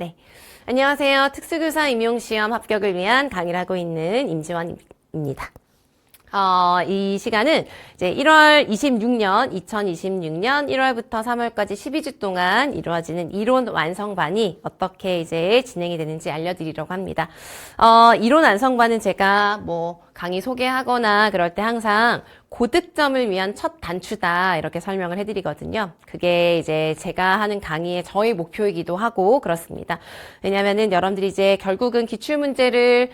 네. 안녕하세요. 특수교사 임용시험 합격을 위한 강의를 하고 있는 임지원입니다. 이 시간은 이제 2026년 1월부터 3월까지 12주 동안 이루어지는 이론 완성반이 어떻게 이제 진행이 되는지 알려드리려고 합니다. 이론 완성반은 제가 강의 소개하거나 그럴 때 항상 고득점을 위한 첫 단추다 이렇게 설명을 해드리거든요. 그게 이제 제가 하는 강의의 저의 목표이기도 하고 그렇습니다. 왜냐면은 여러분들이 이제 결국은 기출문제를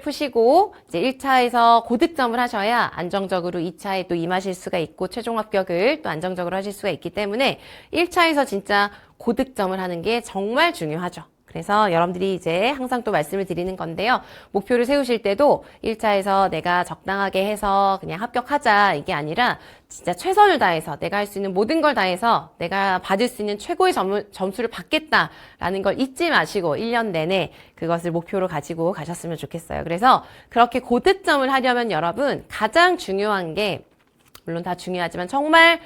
푸시고 이제 1차에서 고득점을 하셔야 안정적으로 2차에 또 임하실 수가 있고 최종 합격을 또 안정적으로 하실 수가 있기 때문에 1차에서 진짜 고득점을 하는 게 정말 중요하죠. 그래서 여러분들이 이제 항상 또 말씀을 드리는 건데요. 목표를 세우실 때도 1차에서 내가 적당하게 해서 그냥 합격하자 이게 아니라 진짜 최선을 다해서 내가 할 수 있는 모든 걸 다해서 내가 받을 수 있는 최고의 점수를 받겠다라는 걸 잊지 마시고 1년 내내 그것을 목표로 가지고 가셨으면 좋겠어요. 그래서 그렇게 고득점을 하려면 여러분 가장 중요한 게 물론 다 중요하지만 정말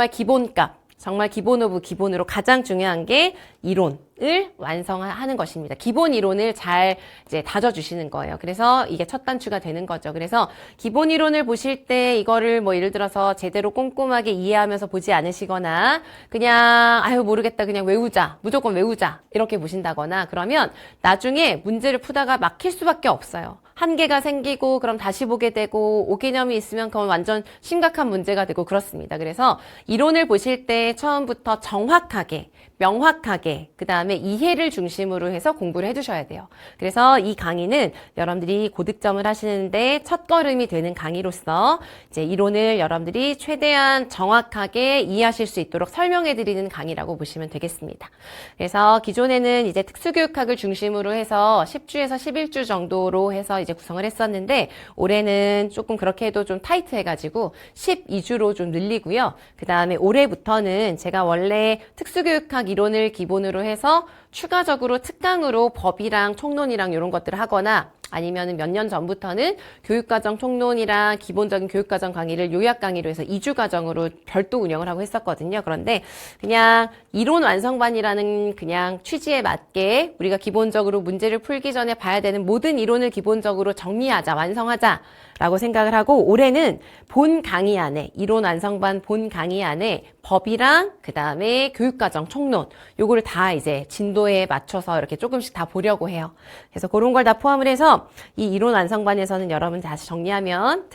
기본값 정말 기본 오브 기본으로 가장 중요한 게 이론을 완성하는 것입니다. 기본 이론을 잘 이제 다져주시는 거예요. 그래서 이게 첫 단추가 되는 거죠. 그래서 기본 이론을 보실 때 이거를 예를 들어서 제대로 꼼꼼하게 이해하면서 보지 않으시거나 그냥 모르겠다 그냥 외우자 무조건 외우자 이렇게 보신다거나 그러면 나중에 문제를 푸다가 막힐 수밖에 없어요. 한계가 생기고 그럼 다시 보게 되고 오개념이 있으면 그건 완전 심각한 문제가 되고 그렇습니다. 그래서 이론을 보실 때 처음부터 정확하게 명확하게 그 다음에 이해를 중심으로 해서 공부를 해주셔야 돼요. 그래서 이 강의는 여러분들이 고득점을 하시는데 첫걸음이 되는 강의로서 이제 이론을 여러분들이 최대한 정확하게 이해하실 수 있도록 설명해드리는 강의라고 보시면 되겠습니다. 그래서 기존에는 이제 특수교육학을 중심으로 해서 10주에서 11주 정도로 해서 이제 구성을 했었는데 올해는 조금 그렇게 해도 좀 타이트해가지고 12주로 좀 늘리고요. 그 다음에 올해부터는 제가 원래 특수교육학 이론을 기본으로 해서 추가적으로 특강으로 법이랑 총론이랑 이런 것들을 하거나 아니면 몇 년 전부터는 교육과정 총론이랑 기본적인 교육과정 강의를 요약 강의로 해서 2주 과정으로 별도 운영을 하고 했었거든요. 그런데 그냥 이론 완성반이라는 그냥 취지에 맞게 우리가 기본적으로 문제를 풀기 전에 봐야 되는 모든 이론을 기본적으로 정리하자, 완성하자 라고 생각을 하고 올해는 본 강의 안에 이론 완성반 본 강의 안에 법이랑 그 다음에 교육과정 총론 요거를 다 이제 진도에 맞춰서 이렇게 조금씩 다 보려고 해요. 그래서 그런 걸 다 포함을 해서 이 이론 완성반에서는 여러분 다시 정리하면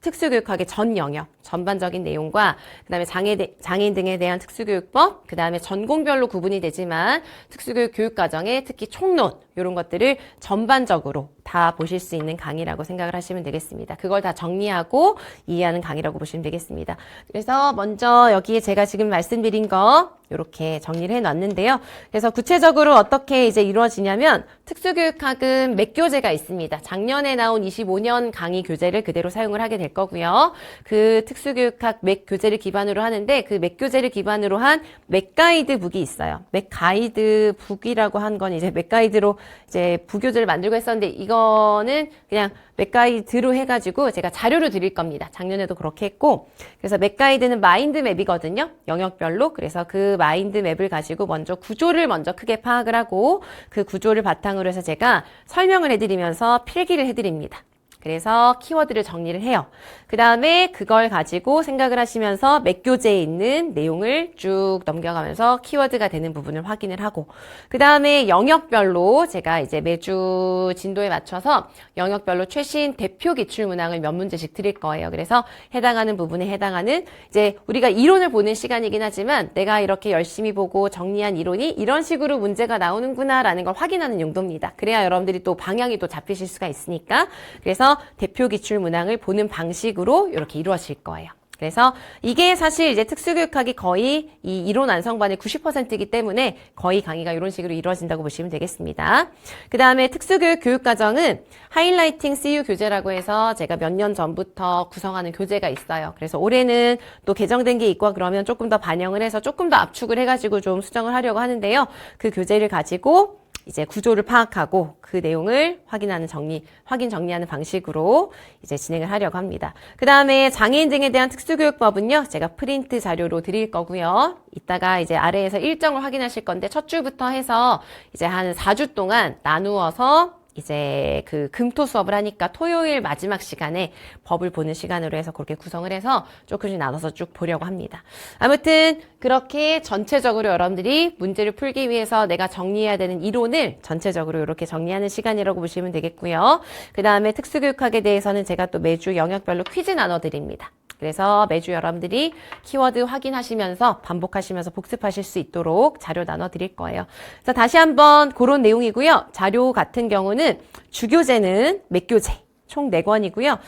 특수교육학의 전 영역, 전반적인 내용과 그 다음에 장애인 등에 대한 특수교육법, 그 다음에 전공별로 구분이 되지만 특수교육 교육과정의 특히 총론 이런 것들을 전반적으로 다 보실 수 있는 강의라고 생각을 하시면 되겠습니다. 그걸 다 정리하고 이해하는 강의라고 보시면 되겠습니다. 그래서 먼저 여기에 제가 지금 말씀드린 거 이렇게 정리를 해놨는데요. 그래서 구체적으로 어떻게 이제 이루어지냐면 특수교육학은 몇 교재가 있습니다. 작년에 나온 25년 강의 교재를 그대로 사용을 하게 될 거고요. 그 특수교육학 맥 교재를 기반으로 하는데 그 맥 교재를 기반으로 한 맥 가이드 북이 있어요. 맥 가이드 북이라고 한 건 이제 맥 가이드로 이제 부교재를 만들고 했었는데 이거는 그냥 맥 가이드로 해가지고 제가 자료로 드릴 겁니다. 작년에도 그렇게 했고 그래서 맥 가이드는 마인드 맵이거든요. 영역별로. 그래서 그 마인드 맵을 가지고 먼저 구조를 크게 파악을 하고 그 구조를 바탕으로 해서 제가 설명을 해드리면서 필기를 해드립니다. 그래서 키워드를 정리를 해요. 그 다음에 그걸 가지고 생각을 하시면서 몇 교재에 있는 내용을 쭉 넘겨가면서 키워드가 되는 부분을 확인을 하고 그 다음에 영역별로 제가 이제 매주 진도에 맞춰서 영역별로 최신 대표 기출문항을 몇 문제씩 드릴 거예요. 그래서 해당하는 부분에 해당하는 이제 우리가 이론을 보는 시간이긴 하지만 내가 이렇게 열심히 보고 정리한 이론이 이런 식으로 문제가 나오는구나 라는 걸 확인하는 용도입니다. 그래야 여러분들이 또 방향이 또 잡히실 수가 있으니까 그래서 대표 기출 문항을 보는 방식으로 이렇게 이루어질 거예요. 그래서 이게 사실 이제 특수교육학이 거의 이 이론 완성반의 90%이기 때문에 거의 강의가 이런 식으로 이루어진다고 보시면 되겠습니다. 그 다음에 특수교육 교육과정은 하이라이팅 CU 교재라고 해서 제가 몇 년 전부터 구성하는 교재가 있어요. 그래서 올해는 또 개정된 게 있고 그러면 조금 더 반영을 해서 조금 더 압축을 해가지고 좀 수정을 하려고 하는데요. 그 교재를 가지고 이제 구조를 파악하고 그 내용을 확인 정리하는 방식으로 이제 진행을 하려고 합니다. 그 다음에 장애인 등에 대한 특수교육법은요, 제가 프린트 자료로 드릴 거고요. 이따가 이제 아래에서 일정을 확인하실 건데 첫 주부터 해서 이제 한 4주 동안 나누어서 이제 그 금토 수업을 하니까 토요일 마지막 시간에 법을 보는 시간으로 해서 그렇게 구성을 해서 조금씩 나눠서 쭉 보려고 합니다. 아무튼 그렇게 전체적으로 여러분들이 문제를 풀기 위해서 내가 정리해야 되는 이론을 전체적으로 이렇게 정리하는 시간이라고 보시면 되겠고요. 그 다음에 특수교육학에 대해서는 제가 또 매주 영역별로 퀴즈 나눠드립니다. 그래서 매주 여러분들이 키워드 확인하시면서 반복하시면서 복습하실 수 있도록 자료 나눠 드릴 거예요. 자, 다시 한번 그런 내용이고요. 자료 같은 경우는 주교재는 맥교재 총 4권이고요.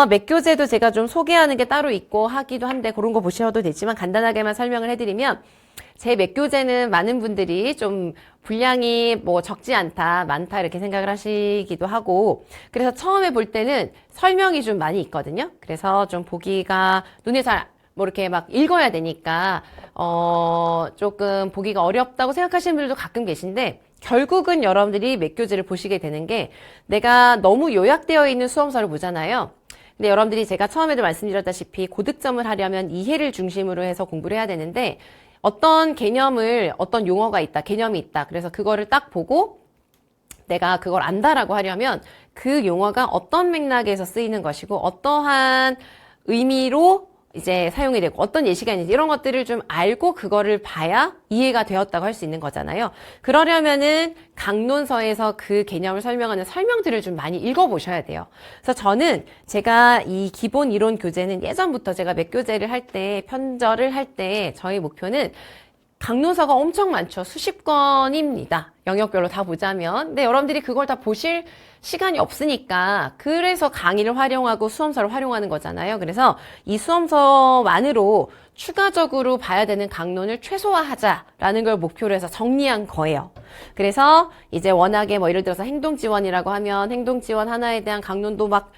맥교재도 제가 좀 소개하는 게 따로 있고 하기도 한데 그런 거 보셔도 되지만 간단하게만 설명을 해드리면 제 맥교재는 많은 분들이 좀 분량이 뭐 적지 않다, 많다 이렇게 생각을 하시기도 하고 그래서 처음에 볼 때는 설명이 좀 많이 있거든요. 그래서 좀 보기가 눈에 잘 뭐 이렇게 막 읽어야 되니까 조금 보기가 어렵다고 생각하시는 분들도 가끔 계신데 결국은 여러분들이 맥교재를 보시게 되는 게 내가 너무 요약되어 있는 수험서를 보잖아요. 근데 여러분들이 제가 처음에도 말씀드렸다시피 고득점을 하려면 이해를 중심으로 해서 공부를 해야 되는데 어떤 개념을 어떤 용어가 있다, 개념이 있다. 그래서 그거를 딱 보고 내가 그걸 안다라고 하려면 그 용어가 어떤 맥락에서 쓰이는 것이고 어떠한 의미로 이제 사용이 되고 어떤 예시가 있는지 이런 것들을 좀 알고 그거를 봐야 이해가 되었다고 할 수 있는 거잖아요. 그러려면은 강론서에서 그 개념을 설명하는 설명들을 좀 많이 읽어보셔야 돼요. 그래서 저는 제가 이 기본 이론 교재는 예전부터 제가 맥교재를 할 때, 편저를 할 때 저희 목표는 강론서가 엄청 많죠. 수십 권입니다. 영역별로 다 보자면. 근데 여러분들이 그걸 다 보실 시간이 없으니까 그래서 강의를 활용하고 수험서를 활용하는 거잖아요. 그래서 이 수험서만으로 추가적으로 봐야 되는 강론을 최소화하자라는 걸 목표로 해서 정리한 거예요. 그래서 이제 워낙에 뭐 예를 들어서 행동지원이라고 하면 행동지원 하나에 대한 강론도 막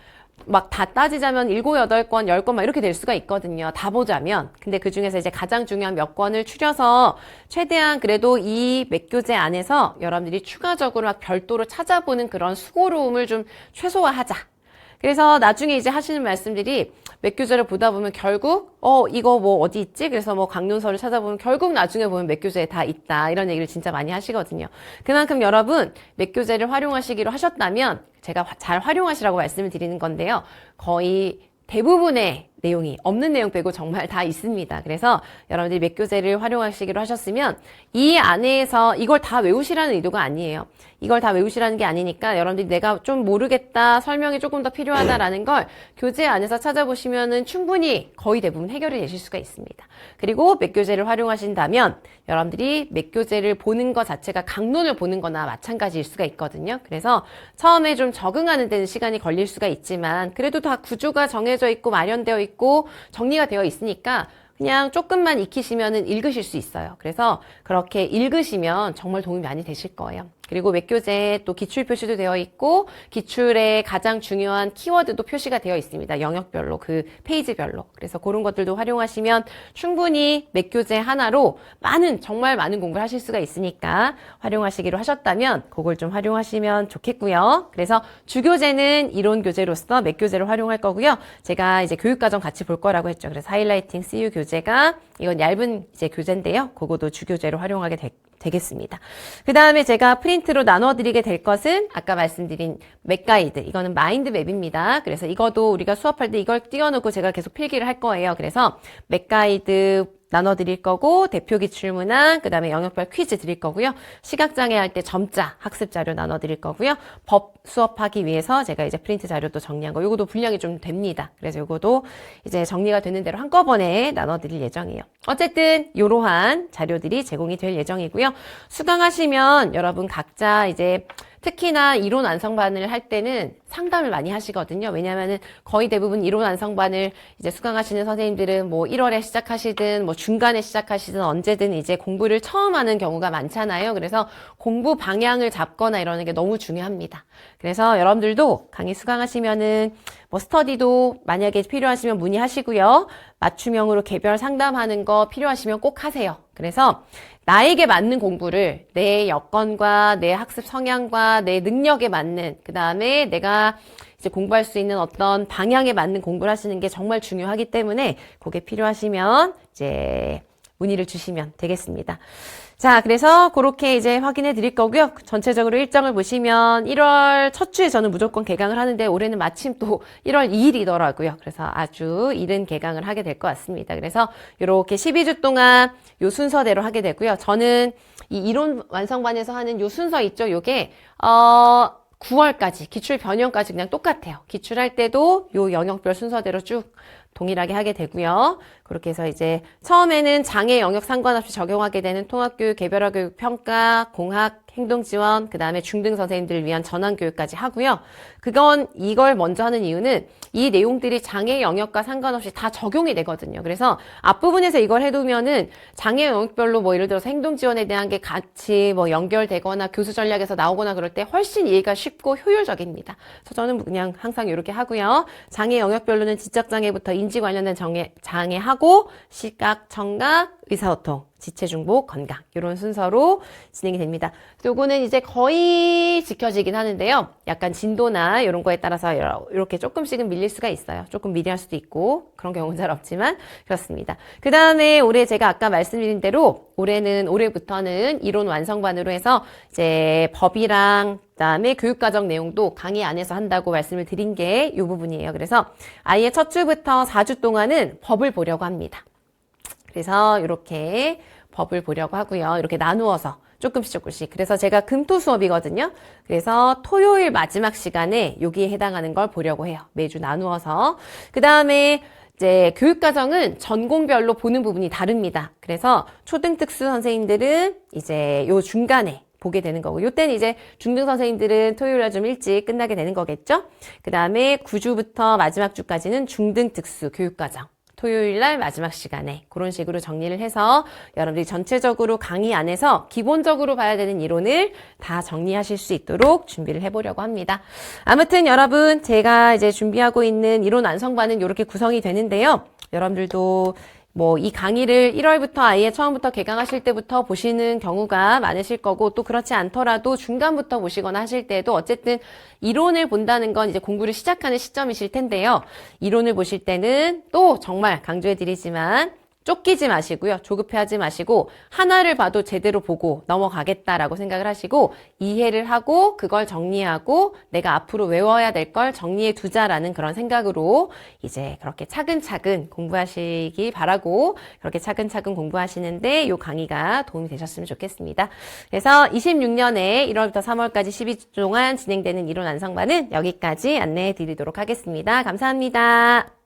다 따지자면 7, 8권, 10권 막 이렇게 될 수가 있거든요. 다 보자면. 근데 그 중에서 이제 가장 중요한 몇 권을 추려서 최대한 그래도 이 맥교재 안에서 여러분들이 추가적으로 막 별도로 찾아보는 그런 수고로움을 좀 최소화하자. 그래서 나중에 이제 하시는 말씀들이 맥교재를 보다 보면 결국 이거 뭐 어디 있지? 그래서 뭐 강론서를 찾아보면 결국 나중에 보면 맥교재에 다 있다. 이런 얘기를 진짜 많이 하시거든요. 그만큼 여러분 맥교재를 활용하시기로 하셨다면 제가 잘 활용하시라고 말씀을 드리는 건데요. 거의 대부분의 내용이 없는 내용 빼고 정말 다 있습니다. 그래서 여러분들이 맥교재를 활용하시기로 하셨으면 이 안에서 이걸 다 외우시라는 의도가 아니에요. 이걸 다 외우시라는 게 아니니까 여러분들이 내가 좀 모르겠다, 설명이 조금 더 필요하다라는 걸 교재 안에서 찾아보시면은 충분히 거의 대부분 해결이 되실 수가 있습니다. 그리고 맥교재를 활용하신다면 여러분들이 맥교재를 보는 것 자체가 강론을 보는 거나 마찬가지일 수가 있거든요. 그래서 처음에 좀 적응하는 데는 시간이 걸릴 수가 있지만 그래도 다 구조가 정해져 있고 마련되어 있고 정리가 되어 있으니까 그냥 조금만 익히시면은 읽으실 수 있어요. 그래서 그렇게 읽으시면 정말 도움이 많이 되실 거예요. 그리고 맥교재에 또 기출 표시도 되어 있고 기출의 가장 중요한 키워드도 표시가 되어 있습니다. 영역별로 그 페이지별로. 그래서 그런 것들도 활용하시면 충분히 맥교재 하나로 정말 많은 공부를 하실 수가 있으니까 활용하시기로 하셨다면 그걸 좀 활용하시면 좋겠고요. 그래서 주교재는 이론 교재로서 맥교재를 활용할 거고요. 제가 이제 교육과정 같이 볼 거라고 했죠. 그래서 하이라이팅 CU 교재가 이건 얇은 이제 교재인데요. 그거도 주교재로 활용하게 되겠습니다. 그 다음에 제가 프린트로 나눠드리게 될 것은 아까 말씀드린 맥가이드. 이거는 마인드맵입니다. 그래서 이것도 우리가 수업할 때 이걸 띄워놓고 제가 계속 필기를 할 거예요. 그래서 맥가이드 나눠드릴 거고 대표 기출문항 그다음에 영역별 퀴즈 드릴 거고요. 시각장애 할 때 점자 학습 자료 나눠드릴 거고요. 법 수업하기 위해서 제가 이제 프린트 자료도 정리한 거 요거도 분량이 좀 됩니다. 그래서 요거도 이제 정리가 되는 대로 한꺼번에 나눠드릴 예정이에요. 어쨌든 이러한 자료들이 제공이 될 예정이고요. 수강하시면 여러분 각자 이제 특히나 이론 완성반을 할 때는 상담을 많이 하시거든요. 왜냐하면은 거의 대부분 이론 완성반을 이제 수강하시는 선생님들은 뭐 1월에 시작하시든 뭐 중간에 시작하시든 언제든 이제 공부를 처음 하는 경우가 많잖아요. 그래서 공부 방향을 잡거나 이러는 게 너무 중요합니다. 그래서 여러분들도 강의 수강하시면은 뭐 스터디도 만약에 필요하시면 문의하시고요. 맞춤형으로 개별 상담하는 거 필요하시면 꼭 하세요. 그래서 나에게 맞는 공부를 내 여건과 내 학습 성향과 내 능력에 맞는, 그 다음에 내가 이제 공부할 수 있는 어떤 방향에 맞는 공부를 하시는 게 정말 중요하기 때문에 그게 필요하시면 이제 문의를 주시면 되겠습니다. 자, 그래서 그렇게 이제 확인해 드릴 거고요. 전체적으로 일정을 보시면 1월 첫 주에 저는 무조건 개강을 하는데 올해는 마침 또 1월 2일이더라고요. 그래서 아주 이른 개강을 하게 될 것 같습니다. 그래서 이렇게 12주 동안 요 순서대로 하게 되고요. 저는 이 이론 완성반에서 하는 요 순서 있죠? 요게 9월까지 기출 변형까지 그냥 똑같아요. 기출할 때도 요 영역별 순서대로 쭉 동일하게 하게 되고요. 그렇게 해서 이제 처음에는 장애 영역 상관없이 적용하게 되는 통합교육, 개별화교육 평가, 공학, 행동지원, 그 다음에 중등 선생님들을 위한 전환교육까지 하고요. 이걸 먼저 하는 이유는 이 내용들이 장애 영역과 상관없이 다 적용이 되거든요. 그래서 앞부분에서 이걸 해두면은 장애 영역별로 뭐 예를 들어서 행동지원에 대한 게 같이 뭐 연결되거나 교수 전략에서 나오거나 그럴 때 훨씬 이해가 쉽고 효율적입니다. 그래서 저는 그냥 항상 이렇게 하고요. 장애 영역별로는 지적장애부터 인지 관련된 장애하고 시각, 청각, 의사소통, 지체중복, 건강 이런 순서로 진행이 됩니다. 요거는 이제 거의 지켜지긴 하는데요. 약간 진도나 이런 거에 따라서 이렇게 조금씩은 밀릴 수가 있어요. 조금 미리 할 수도 있고 그런 경우는 잘 없지만 그렇습니다. 그 다음에 올해 제가 아까 말씀드린 대로 올해부터는 이론 완성반으로 해서 이제 법이랑 그다음에 교육과정 내용도 강의 안에서 한다고 말씀을 드린 게 이 부분이에요. 그래서 아예 첫 주부터 4주 동안은 법을 보려고 합니다. 그래서 이렇게 법을 보려고 하고요. 이렇게 나누어서 조금씩. 그래서 제가 금토 수업이거든요. 그래서 토요일 마지막 시간에 여기에 해당하는 걸 보려고 해요. 매주 나누어서. 그 다음에 이제 교육과정은 전공별로 보는 부분이 다릅니다. 그래서 초등특수 선생님들은 이제 요 중간에 보게 되는 거고, 요때는 이제 중등 선생님들은 토요일날 좀 일찍 끝나게 되는 거겠죠? 그 다음에 9주부터 마지막 주까지는 중등 특수 교육과정. 토요일날 마지막 시간에 그런 식으로 정리를 해서 여러분들이 전체적으로 강의 안에서 기본적으로 봐야 되는 이론을 다 정리하실 수 있도록 준비를 해보려고 합니다. 아무튼 여러분 제가 이제 준비하고 있는 이론 완성반은 이렇게 구성이 되는데요. 여러분들도 뭐 이 강의를 1월부터 아예 처음부터 개강하실 때부터 보시는 경우가 많으실 거고 또 그렇지 않더라도 중간부터 보시거나 하실 때도 어쨌든 이론을 본다는 건 이제 공부를 시작하는 시점이실 텐데요. 이론을 보실 때는 또 정말 강조해 드리지만 쫓기지 마시고요. 조급해하지 마시고 하나를 봐도 제대로 보고 넘어가겠다라고 생각을 하시고 이해를 하고 그걸 정리하고 내가 앞으로 외워야 될 걸 정리해 두자라는 그런 생각으로 이제 그렇게 차근차근 공부하시기 바라고 그렇게 차근차근 공부하시는데 이 강의가 도움이 되셨으면 좋겠습니다. 그래서 26년에 1월부터 3월까지 12주 동안 진행되는 이론 완성반은 여기까지 안내해 드리도록 하겠습니다. 감사합니다.